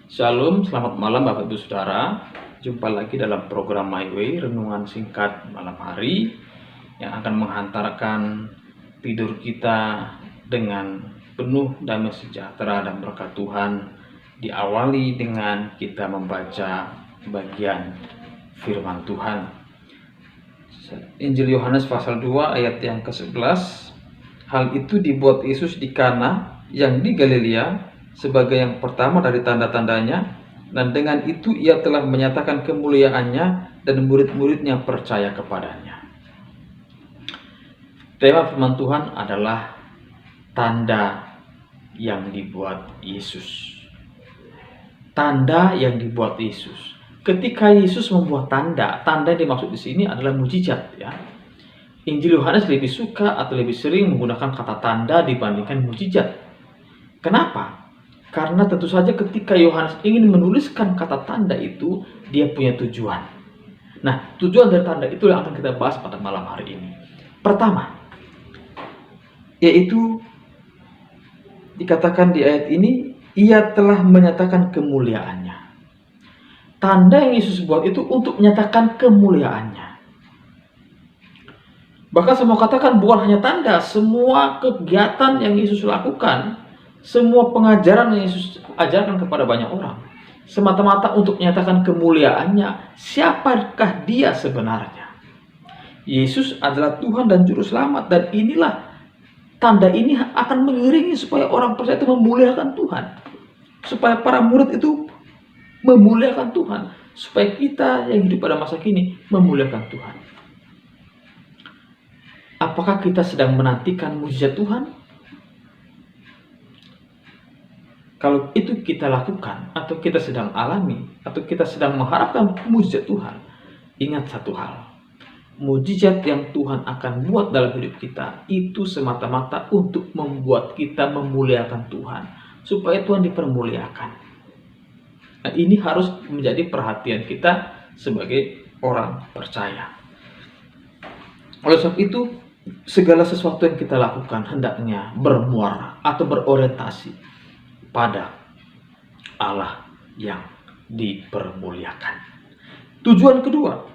Shalom, selamat malam Bapak Ibu Saudara. Jumpa lagi dalam program My Way, renungan singkat malam hari yang akan menghantarkan tidur kita dengan penuh damai sejahtera dan berkat Tuhan. Diawali dengan kita membaca bagian firman Tuhan. Injil Yohanes pasal 2 ayat yang ke-11. Hal itu dibuat Yesus di Kana yang di Galilea sebagai yang pertama dari tanda-tandanya, dan dengan itu ia telah menyatakan kemuliaannya dan murid-muridnya percaya kepadanya. Tema firman Tuhan adalah tanda yang dibuat Yesus. Tanda yang dibuat Yesus. Ketika Yesus membuat tanda yang dimaksud di sini adalah mujizat, ya. Injil Yohanes lebih suka atau lebih sering menggunakan kata tanda dibandingkan mujizat. Kenapa? Karena tentu saja ketika Yohanes ingin menuliskan kata tanda itu, dia punya tujuan. Nah, tujuan dari tanda itu yang akan kita bahas pada malam hari ini. Pertama, yaitu dikatakan di ayat ini, ia telah menyatakan kemuliaannya. Tanda yang Yesus buat itu untuk menyatakan kemuliaannya. Bahkan saya mau katakan bukan hanya tanda, semua kegiatan yang Yesus lakukan, semua pengajaran yang Yesus ajarkan kepada banyak orang, semata-mata untuk menyatakan kemuliaannya. Siapakah dia sebenarnya? Yesus adalah Tuhan dan Juru Selamat, dan inilah tanda ini akan mengiringi supaya orang percaya itu memuliakan Tuhan, supaya para murid itu memuliakan Tuhan, supaya kita yang hidup pada masa kini memuliakan Tuhan. Apakah kita sedang menantikan mujizat Tuhan? Kalau itu kita lakukan, atau kita sedang alami, atau kita sedang mengharapkan mujizat Tuhan, ingat satu hal. Mujizat yang Tuhan akan buat dalam hidup kita itu semata-mata untuk membuat kita memuliakan Tuhan, supaya Tuhan dipermuliakan. Nah, ini harus menjadi perhatian kita sebagai orang percaya. Oleh sebab itu, segala sesuatu yang kita lakukan hendaknya bermuara atau berorientasi pada Allah yang dipermuliakan. Tujuan kedua,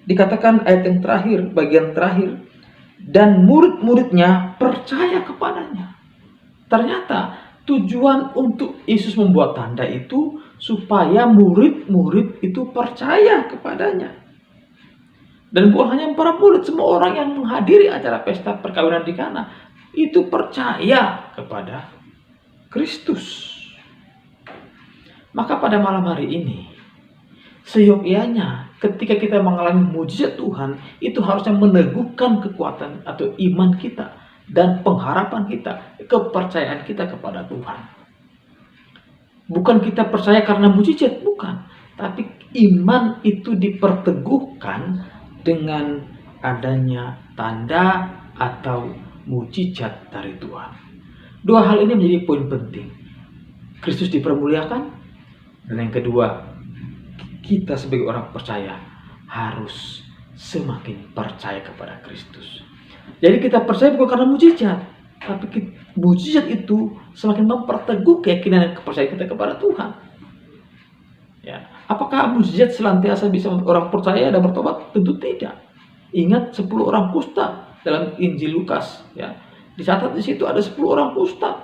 dikatakan ayat yang terakhir, bagian terakhir, dan murid-muridnya percaya kepadanya. Ternyata tujuan untuk Yesus membuat tanda itu supaya murid-murid itu percaya kepadanya. Dan bukan hanya para murid, semua orang yang menghadiri acara pesta perkawinan di Kana itu percaya kepada Kristus. Maka pada malam hari ini, seyogyanya ketika kita mengalami mujizat Tuhan, itu harusnya meneguhkan kekuatan atau iman kita dan pengharapan kita, kepercayaan kita kepada Tuhan. Bukan kita percaya karena mujizat, bukan. Tapi iman itu diperteguhkan dengan adanya tanda atau mujizat dari Tuhan. Dua hal ini menjadi poin penting. Kristus dipermuliakan, dan yang kedua, kita sebagai orang percaya harus semakin percaya kepada Kristus. Jadi kita percaya bukan karena mujizat, tapi mujizat itu semakin memperteguh keyakinan dan kepercayaan kita kepada Tuhan. Ya, apakah mujizat selantiasa bisa membuat orang percaya dan bertobat? Tentu tidak. Ingat 10 orang kusta dalam Injil Lukas, ya. Dicatat di situ ada 10 orang kusta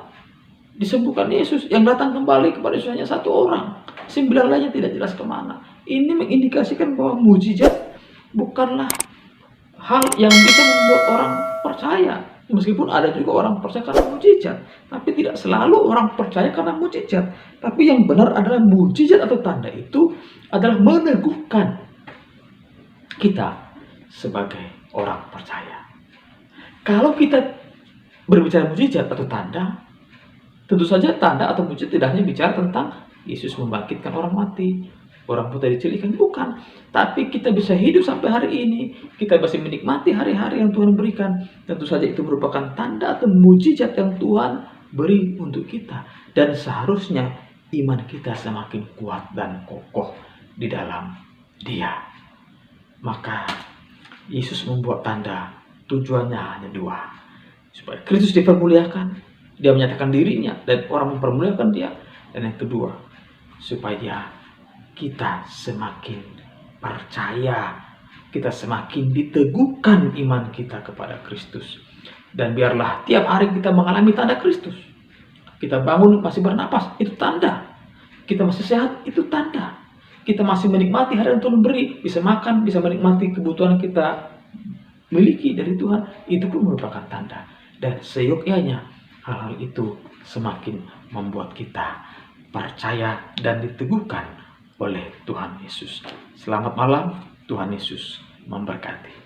disembuhkan Yesus, yang datang kembali kepada Yesus hanya 1 orang, 9 lainnya tidak jelas kemana. Ini mengindikasikan bahwa mujizat bukanlah hal yang bisa membuat orang percaya. Meskipun ada juga orang percaya karena mujizat, tapi tidak selalu orang percaya karena mujizat. Tapi yang benar adalah mujizat atau tanda itu adalah meneguhkan kita sebagai orang percaya. Kalau kita berbicara mujizat atau tanda, tentu saja tanda atau mujizat tidak hanya bicara tentang Yesus membangkitkan orang mati, orang buta dicelikan, bukan. Tapi kita bisa hidup sampai hari ini, kita masih menikmati hari-hari yang Tuhan berikan. Tentu saja itu merupakan tanda atau mujizat yang Tuhan beri untuk kita. Dan seharusnya iman kita semakin kuat dan kokoh di dalam Dia. Maka Yesus membuat tanda, tujuannya hanya 2. Supaya Kristus dipermuliakan, dia menyatakan dirinya dan orang mempermuliakan dia. Dan yang kedua, supaya kita semakin percaya, kita semakin diteguhkan iman kita kepada Kristus. Dan biarlah tiap hari kita mengalami tanda Kristus. Kita bangun masih bernapas, itu tanda. Kita masih sehat, itu tanda. Kita masih menikmati hari yang Tuhan beri, bisa makan, bisa menikmati kebutuhan kita miliki dari Tuhan, itu pun merupakan tanda. Dan seyogyanya hal-hal itu semakin membuat kita percaya dan diteguhkan oleh Tuhan Yesus. Selamat malam, Tuhan Yesus memberkati.